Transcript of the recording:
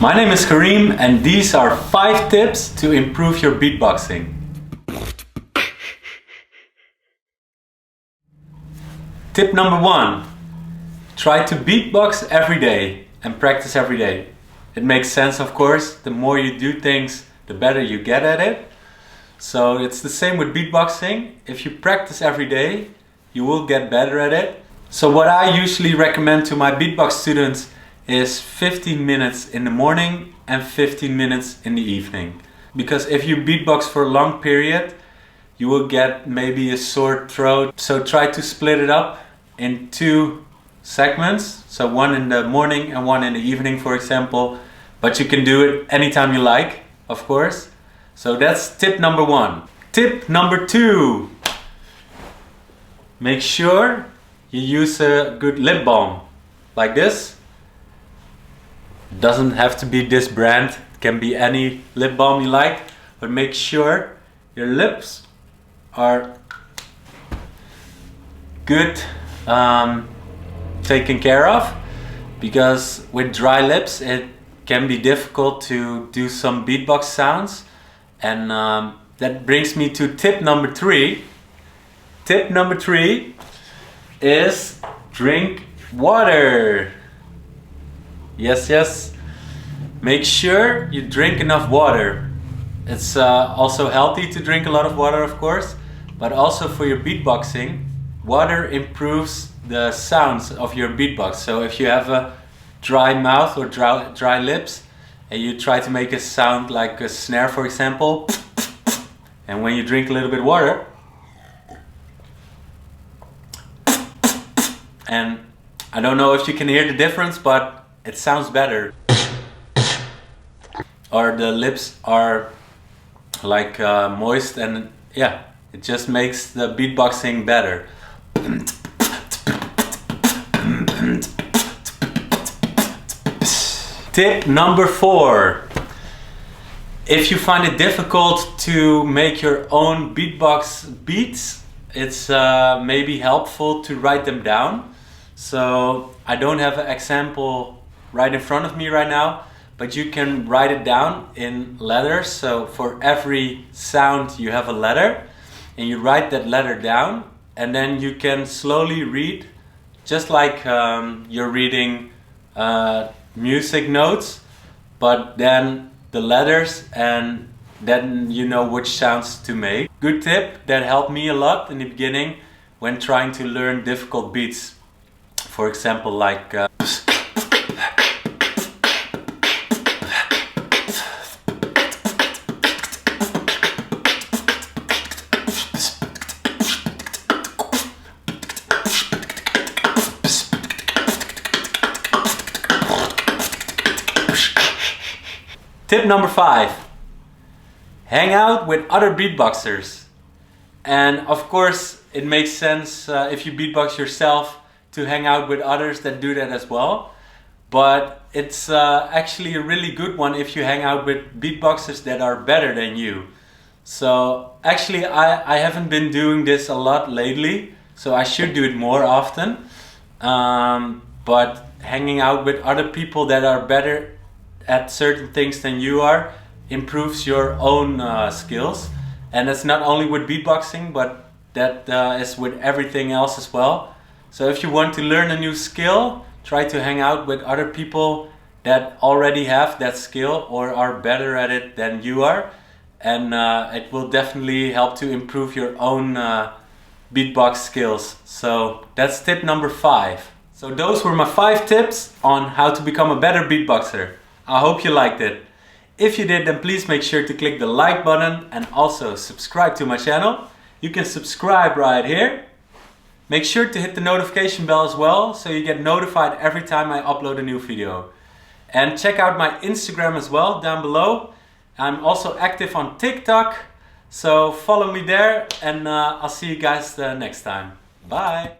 My name is Kareem and these are 5 tips to improve your beatboxing. Tip number 1. Try to beatbox every day and practice every day. It makes sense, of course. The more you do things, the better you get at it. So it's the same with beatboxing. If you practice every day, you will get better at it. So what I usually recommend to my beatbox students is 15 minutes in the morning and 15 minutes in the evening. Because if you beatbox for a long period, you will get maybe a sore throat. So try to split it up in 2 segments. So one in the morning and one in the evening, for example. But you can do it anytime you like, of course. So that's tip number 1. Tip number 2. Make sure you use a good lip balm, like this. It doesn't have to be this brand, it can be any lip balm you like, but make sure your lips are good taken care of, because with dry lips it can be difficult to do some beatbox sounds. And that brings me to tip number 3. Tip number 3 is drink water. Yes. Make sure you drink enough water. It's also healthy to drink a lot of water, of course, but also for your beatboxing, water improves the sounds of your beatbox. So if you have a dry mouth or dry lips and you try to make a sound like a snare, for example, and when you drink a little bit of water, and I don't know if you can hear the difference, but it sounds better. Or the lips are like moist, and yeah, it just makes the beatboxing better. Tip number 4. If you find it difficult to make your own beatbox beats, it's maybe helpful to write them down. So I don't have an example right in front of me right now, but you can write it down in letters. So for every sound you have a letter, and you write that letter down, and then you can slowly read, just like you're reading music notes, but then the letters, and then you know which sounds to make. Good tip that helped me a lot in the beginning when trying to learn difficult beats. For example, like Tip number 5. Hang out with other beatboxers. And of course it makes sense if you beatbox yourself to hang out with others that do that as well. But it's actually a really good one if you hang out with beatboxers that are better than you. So actually I haven't been doing this a lot lately, so I should do it more often. But hanging out with other people that are better at certain things than you are improves your own skills. And it's not only with beatboxing, but that is with everything else as well. So if you want to learn a new skill, try to hang out with other people that already have that skill or are better at it than you are. And it will definitely help to improve your own beatbox skills. So that's tip number 5. So those were my 5 tips on how to become a better beatboxer. I hope you liked it. If you did, then please make sure to click the like button and also subscribe to my channel. You can subscribe right here. Make sure to hit the notification bell as well, so you get notified every time I upload a new video. And check out my Instagram as well down below. I'm also active on TikTok, so follow me there, and I'll see you guys next time. Bye!